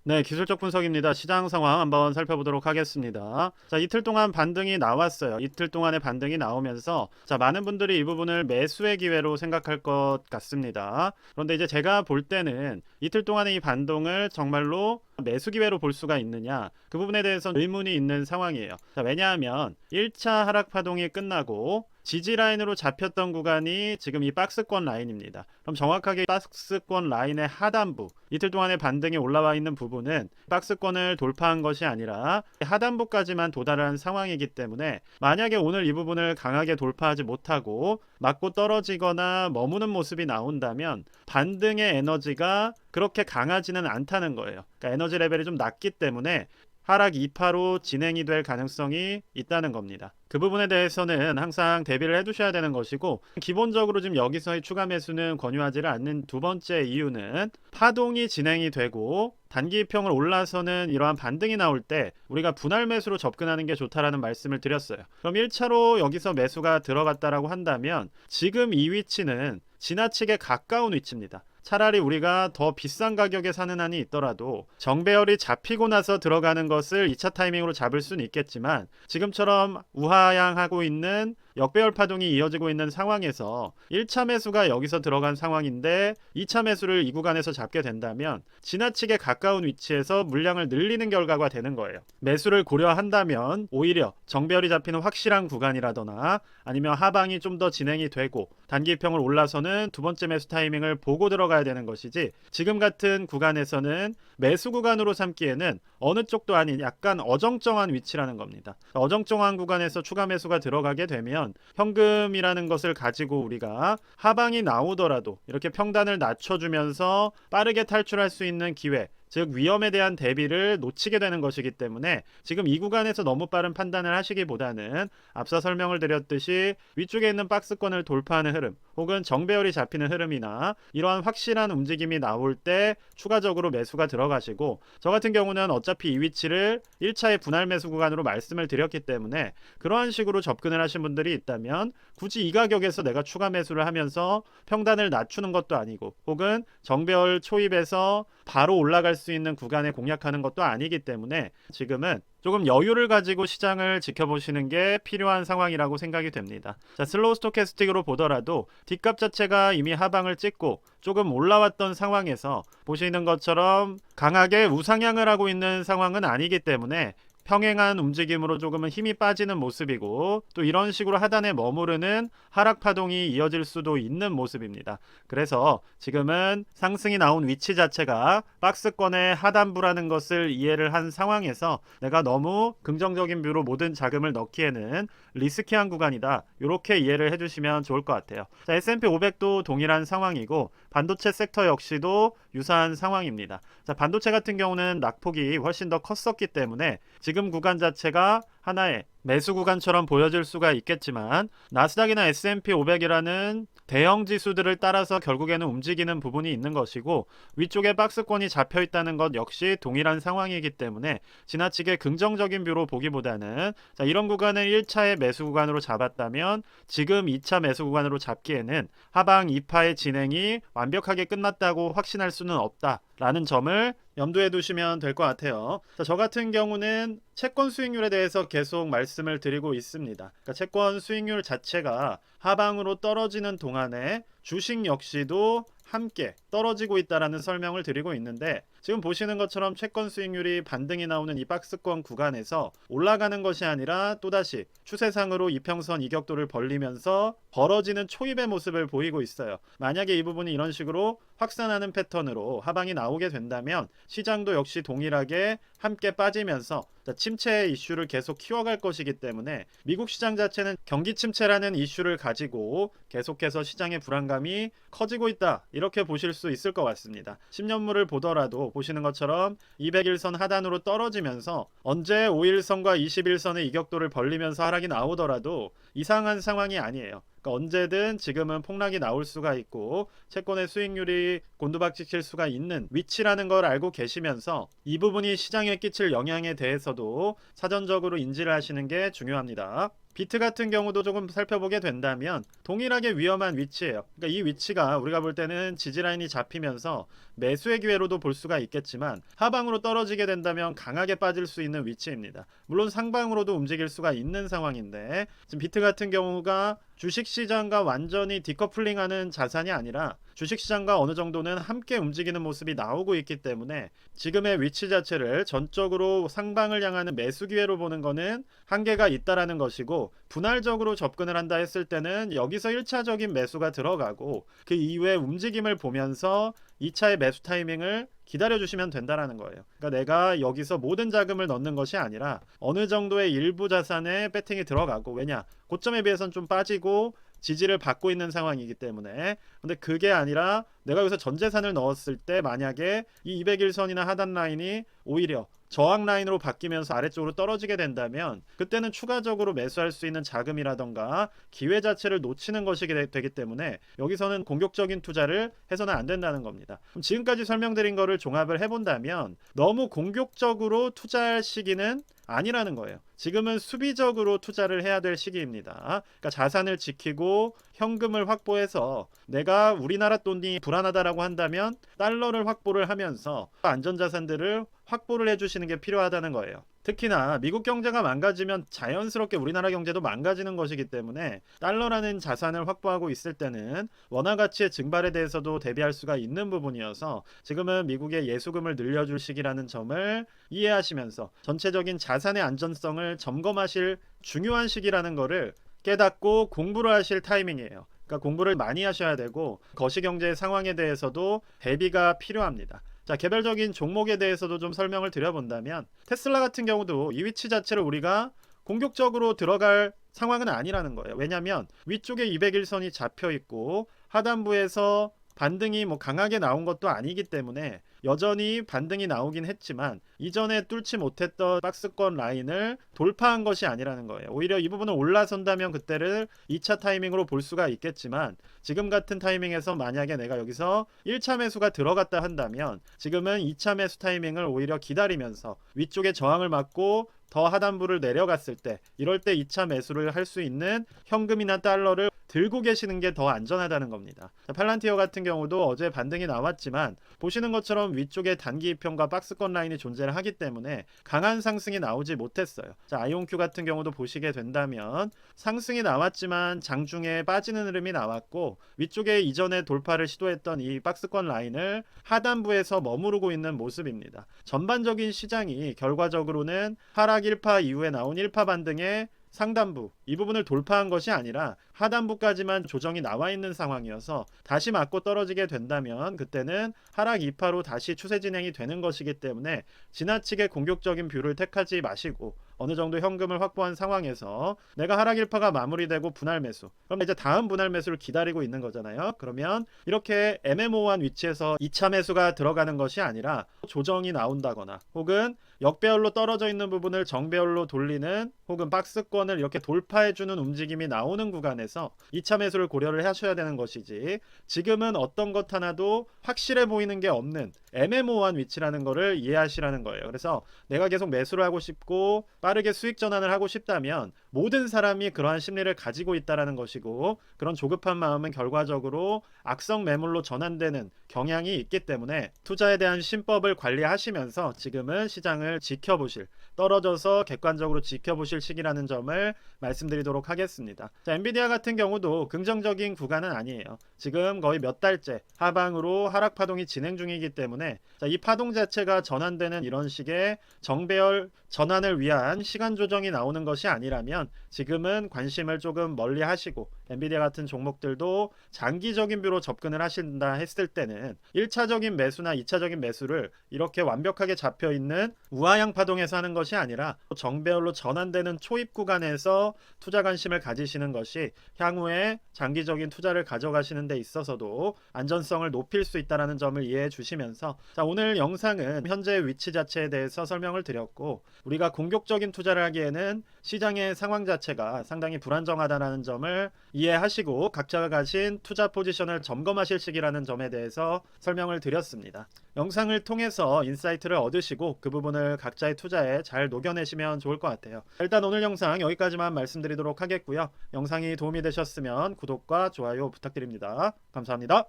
네, 기술적 분석입니다. 시장 상황 한번 살펴보도록 하겠습니다. 자, 이틀 동안 반등이 나왔어요. 이틀 동안의 반등이 나오면서 자, 많은 분들이 이 부분을 매수의 기회로 생각할 것 같습니다. 그런데 이제 제가 볼 때는 이틀 동안의 이 반동을 정말로 매수 기회로 볼 수가 있느냐, 그 부분에 대해서 의문이 있는 상황이에요. 자, 왜냐하면 1차 하락 파동이 끝나고 지지 라인으로 잡혔던 구간이 지금 이 박스권 라인입니다. 그럼 정확하게 박스권 라인의 하단부, 이틀 동안의 반등이 올라와 있는 부분은 박스권을 돌파한 것이 아니라 하단부까지만 도달한 상황이기 때문에, 만약에 오늘 이 부분을 강하게 돌파하지 못하고 맞고 떨어지거나 머무는 모습이 나온다면 반등의 에너지가 그렇게 강하지는 않다는 거예요. 그러니까 에너지 레벨이 좀 낮기 때문에 하락 2파로 진행이 될 가능성이 있다는 겁니다. 그 부분에 대해서는 항상 대비를 해두셔야 되는 것이고, 기본적으로 지금 여기서의 추가 매수는 권유하지를 않는 두 번째 이유는, 파동이 진행이 되고 단기평을 올라서는 이러한 반등이 나올 때 우리가 분할 매수로 접근하는 게 좋다라는 말씀을 드렸어요. 그럼 1차로 여기서 매수가 들어갔다라고 한다면 지금 이 위치는 지나치게 가까운 위치입니다. 차라리 우리가 더 비싼 가격에 사는 한이 있더라도 정배열이 잡히고 나서 들어가는 것을 2차 타이밍으로 잡을 수는 있겠지만, 지금처럼 우하향하고 있는 역배열 파동이 이어지고 있는 상황에서 1차 매수가 여기서 들어간 상황인데 2차 매수를 이 구간에서 잡게 된다면 지나치게 가까운 위치에서 물량을 늘리는 결과가 되는 거예요. 매수를 고려한다면 오히려 정배열이 잡히는 확실한 구간이라거나 아니면 하방이 좀 더 진행이 되고 단기평을 올라서는 두 번째 매수 타이밍을 보고 들어가야 되는 것이지, 지금 같은 구간에서는 매수 구간으로 삼기에는 어느 쪽도 아닌 약간 어정쩡한 위치라는 겁니다. 어정쩡한 구간에서 추가 매수가 들어가게 되면 현금이라는 것을 가지고 우리가 하방이 나오더라도 이렇게 평단을 낮춰주면서 빠르게 탈출할 수 있는 기회, 즉 위험에 대한 대비를 놓치게 되는 것이기 때문에 지금 이 구간에서 너무 빠른 판단을 하시기보다는 앞서 설명을 드렸듯이 위쪽에 있는 박스권을 돌파하는 흐름, 혹은 정배열이 잡히는 흐름이나 이러한 확실한 움직임이 나올 때 추가적으로 매수가 들어가시고, 저 같은 경우는 어차피 이 위치를 1차의 분할 매수 구간으로 말씀을 드렸기 때문에 그러한 식으로 접근을 하신 분들이 있다면 굳이 이 가격에서 내가 추가 매수를 하면서 평단을 낮추는 것도 아니고, 혹은 정배열 초입에서 바로 올라갈 수 있는 구간에 공략하는 것도 아니기 때문에 지금은 조금 여유를 가지고 시장을 지켜보시는 게 필요한 상황이라고 생각이 됩니다. 자, 슬로우 스토캐스틱으로 보더라도 뒷값 자체가 이미 하방을 찍고 조금 올라왔던 상황에서 보시는 것처럼 강하게 우상향을 하고 있는 상황은 아니기 때문에 평행한 움직임으로 조금은 힘이 빠지는 모습이고, 또 이런 식으로 하단에 머무르는 하락 파동이 이어질 수도 있는 모습입니다. 그래서 지금은 상승이 나온 위치 자체가 박스권의 하단부라는 것을 이해를 한 상황에서 내가 너무 긍정적인 뷰로 모든 자금을 넣기에는 리스키한 구간이다, 이렇게 이해를 해주시면 좋을 것 같아요. 자, S&P 500도 동일한 상황이고 반도체 섹터 역시도 유사한 상황입니다. 자, 반도체 같은 경우는 낙폭이 훨씬 더 컸었기 때문에 지금 구간 자체가 하나의 매수 구간처럼 보여질 수가 있겠지만, 나스닥이나 S&P 500이라는 대형 지수들을 따라서 결국에는 움직이는 부분이 있는 것이고, 위쪽에 박스권이 잡혀 있다는 것 역시 동일한 상황이기 때문에 지나치게 긍정적인 뷰로 보기보다는, 자, 이런 구간을 1차의 매수 구간으로 잡았다면 지금 2차 매수 구간으로 잡기에는 하방 2파의 진행이 완벽하게 끝났다고 확신할 수는 없다 라는 점을 염두에 두시면 될 것 같아요. 자, 저 같은 경우는 채권 수익률에 대해서 계속 말씀을 드리고 있습니다. 그러니까 채권 수익률 자체가 하방으로 떨어지는 동안에 주식 역시도 함께 떨어지고 있다라는 설명을 드리고 있는데, 지금 보시는 것처럼 채권 수익률이 반등이 나오는 이 박스권 구간에서 올라가는 것이 아니라 또다시 추세상으로 이평선 이격도를 벌리면서 벌어지는 초입의 모습을 보이고 있어요. 만약에 이 부분이 이런 식으로 확산하는 패턴으로 하방이 나오게 된다면 시장도 역시 동일하게 함께 빠지면서 침체 이슈를 계속 키워갈 것이기 때문에, 미국 시장 자체는 경기 침체라는 이슈를 가지고 계속해서 시장의 불안감이 커지고 있다, 이렇게 보실 수 있을 것 같습니다. 10년물을 보더라도 보시는 것처럼 200일선 하단으로 떨어지면서 언제 5일선과 21선의 이격도를 벌리면서 하락이 나오더라도 이상한 상황이 아니에요. 그러니까 언제든 지금은 폭락이 나올 수가 있고 채권의 수익률이 곤두박질칠 수가 있는 위치라는 걸 알고 계시면서 이 부분이 시장에 끼칠 영향에 대해서도 사전적으로 인지를 하시는 게 중요합니다. 비트 같은 경우도 조금 살펴보게 된다면 동일하게 위험한 위치예요. 그러니까 이 위치가 우리가 볼 때는 지지라인이 잡히면서 매수의 기회로도 볼 수가 있겠지만 하방으로 떨어지게 된다면 강하게 빠질 수 있는 위치입니다. 물론 상방으로도 움직일 수가 있는 상황인데 지금 비트 같은 경우가 주식시장과 완전히 디커플링하는 자산이 아니라 주식시장과 어느 정도는 함께 움직이는 모습이 나오고 있기 때문에 지금의 위치 자체를 전적으로 상방을 향하는 매수 기회로 보는 것은 한계가 있다라는 것이고, 분할적으로 접근을 한다 했을 때는 여기서 1차적인 매수가 들어가고 그 이후에 움직임을 보면서 2차의 매수 타이밍을 기다려 주시면 된다라는 거예요. 그러니까 내가 여기서 모든 자금을 넣는 것이 아니라 어느 정도의 일부 자산에 배팅이 들어가고, 왜냐 고점에 비해서는 좀 빠지고 지지를 받고 있는 상황이기 때문에. 근데 그게 아니라 내가 여기서 전 재산을 넣었을 때 만약에 이 200일선이나 하단 라인이 오히려 저항 라인으로 바뀌면서 아래쪽으로 떨어지게 된다면 그때는 추가적으로 매수할 수 있는 자금이라던가 기회 자체를 놓치는 것이 되기 때문에 여기서는 공격적인 투자를 해서는 안 된다는 겁니다. 그럼 지금까지 설명드린 거를 종합을 해본다면 너무 공격적으로 투자할 시기는 아니라는 거예요. 지금은 수비적으로 투자를 해야 될 시기입니다. 그러니까 자산을 지키고 현금을 확보해서, 내가 우리나라 돈이 불안하다라고 한다면 달러를 확보를 하면서 안전자산들을 확보를 해주시는 게 필요하다는 거예요. 특히나 미국 경제가 망가지면 자연스럽게 우리나라 경제도 망가지는 것이기 때문에 달러라는 자산을 확보하고 있을 때는 원화 가치의 증발에 대해서도 대비할 수가 있는 부분이어서 지금은 미국의 예수금을 늘려줄 시기라는 점을 이해하시면서 전체적인 자산의 안전성을 점검하실 중요한 시기라는 것을 깨닫고 공부를 하실 타이밍이에요. 그러니까 공부를 많이 하셔야 되고 거시경제 상황에 대해서도 대비가 필요합니다. 자, 개별적인 종목에 대해서도 좀 설명을 드려본다면 테슬라 같은 경우도 이 위치 자체를 우리가 공격적으로 들어갈 상황은 아니라는 거예요. 왜냐하면 위쪽에 200일선이 잡혀 있고 하단부에서 반등이 강하게 나온 것도 아니기 때문에 여전히 반등이 나오긴 했지만 이전에 뚫지 못했던 박스권 라인을 돌파한 것이 아니라는 거예요. 오히려 이 부분은 올라선다면 그때를 2차 타이밍으로 볼 수가 있겠지만 지금 같은 타이밍에서 만약에 내가 여기서 1차 매수가 들어갔다 한다면 지금은 2차 매수 타이밍을 오히려 기다리면서 위쪽에 저항을 맞고 더 하단부를 내려갔을 때, 이럴 때 2차 매수를 할 수 있는 현금이나 달러를 들고 계시는 게 더 안전하다는 겁니다. 자, 팔란티어 같은 경우도 어제 반등이 나왔지만 보시는 것처럼 위쪽에 단기 이평과 박스권 라인이 존재를 하기 때문에 강한 상승이 나오지 못했어요. 자, 아이온큐 같은 경우도 보시게 된다면 상승이 나왔지만 장중에 빠지는 흐름이 나왔고 위쪽에 이전에 돌파를 시도했던 이 박스권 라인을 하단부에서 머무르고 있는 모습입니다. 전반적인 시장이 결과적으로는 하락 1파 이후에 나온 1파 반등의 상단부 이 부분을 돌파한 것이 아니라 하단부까지만 조정이 나와 있는 상황이어서 다시 맞고 떨어지게 된다면 그때는 하락 2파로 다시 추세 진행이 되는 것이기 때문에 지나치게 공격적인 뷰를 택하지 마시고 어느 정도 현금을 확보한 상황에서 내가 하락 1파가 마무리되고 분할 매수, 그럼 이제 다음 분할 매수를 기다리고 있는 거잖아요. 그러면 이렇게 애매모호한 위치에서 2차 매수가 들어가는 것이 아니라 조정이 나온다거나 혹은 역배열로 떨어져 있는 부분을 정배열로 돌리는 혹은 박스권을 이렇게 돌파해주는 움직임이 나오는 구간에서 2차 매수를 고려를 하셔야 되는 것이지, 지금은 어떤 것 하나도 확실해 보이는 게 없는 애매모호한 위치라는 것을 이해하시라는 거예요. 그래서 내가 계속 매수를 하고 싶고 빠르게 수익 전환을 하고 싶다면 모든 사람이 그러한 심리를 가지고 있다는 것이고, 그런 조급한 마음은 결과적으로 악성 매물로 전환되는 경향이 있기 때문에 투자에 대한 신법을 관리하시면서 지금은 시장을 지켜보실, 떨어져서 객관적으로 지켜보실 시기라는 점을 말씀드리도록 하겠습니다. 자, 엔비디아 같은 경우도 긍정적인 구간은 아니에요. 지금 거의 몇 달째 하방으로 하락 파동이 진행 중이기 때문에 이 파동 자체가 전환되는 이런 식의 정배열 전환을 위한 시간 조정이 나오는 것이 아니라면 지금은 관심을 조금 멀리 하시고 엔비디아 같은 종목들도 장기적인 뷰로 접근을 하신다 했을 때는 1차적인 매수나 2차적인 매수를 이렇게 완벽하게 잡혀 있는 우하향 파동에서 하는 것이 아니라 정배열로 전환되는 초입 구간에서 투자 관심을 가지시는 것이 향후에 장기적인 투자를 가져가시는 데 있어서도 안전성을 높일 수 있다는 점을 이해해 주시면서, 자, 오늘 영상은 현재 위치 자체에 대해서 설명을 드렸고, 우리가 공격적인 투자를 하기에는 시장의 상황 자체가 상당히 불안정하다는 점을 이해하시고 각자가 가진 투자 포지션을 점검하실 시기라는 점에 대해서 설명을 드렸습니다. 영상을 통해서 인사이트를 얻으시고 그 부분을 각자의 투자에 잘 녹여내시면 좋을 것 같아요. 일단 오늘 영상 여기까지만 말씀드리도록 하겠고요. 영상이 도움이 되셨으면 구독과 좋아요 부탁드립니다. 감사합니다.